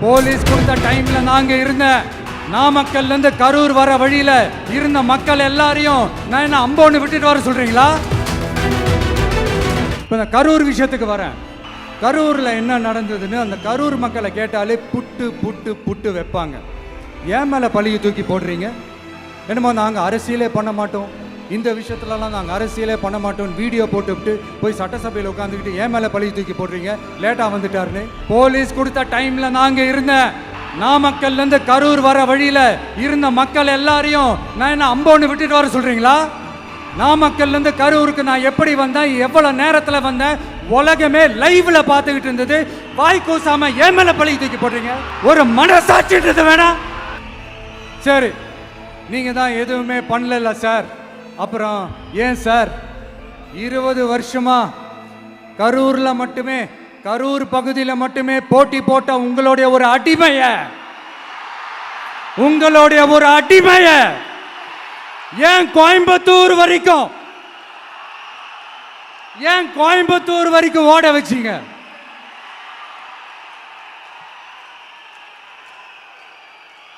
Police கொடுத்த டைம்ல நாங்க இருந்த நாமக்கல்ல இருந்து கரூர் வர வழியில இருந்த மக்கள் எல்லாரையும் நான் என்ன அம்போன்னு விட்டுட்டு வர சொல்றீங்களா? இப்ப இந்த கரூர் விஷயத்துக்கு வரேன். கரூர்ல என்ன நடந்ததுன்னு அந்த கரூர் மக்களை கேட்டாலே புட்டு புட்டு புட்டு வைப்பாங்க. ஏன் மேல பழியை தூக்கி போடுறீங்க? என்னமோ நாங்க அரசியலே பண்ண மாட்டோம், இந்த விஷயத்துலலாம் நாங்கள் அரசியலே பண்ண மாட்டோம், வீடியோ போட்டுவிட்டு போய் சட்டசபையில் உட்காந்துக்கிட்டு ஏன் மேலே பழி தூக்கி போடுறீங்க, லேட்டாக வந்துட்டாருன்னு. போலீஸ் கொடுத்த டைமில் நாங்கள் இருந்த நாமக்கல்லேருந்து கரூர் வர வழியில் இருந்த மக்கள் எல்லாரையும் நான் என்ன அம்போன்னு விட்டுட்டு வர சொல்கிறீங்களா? நாமக்கல்லேருந்து கரூருக்கு நான் எப்படி வந்தேன், எவ்வளோ நேரத்தில் வந்தேன், உலகமே லைவ்ல பார்த்துக்கிட்டு இருந்தது. வாய் கூசாம ஏன் மேலே பழி தூக்கி போடுறீங்க? ஒரு மனசாட்சின்றது வேணாம். சரி, நீங்கள் தான் எதுவுமே பண்ணல சார், அப்புறம் ஏன் சார் 20 வருஷமா கரூர்ல மட்டுமே, கரூர் பகுதியில் மட்டுமே போட்டி போட்ட உங்களுடைய ஒரு அடிமைய ஏன் கோயம்புத்தூர் வரைக்கும் ஓட வச்சீங்க?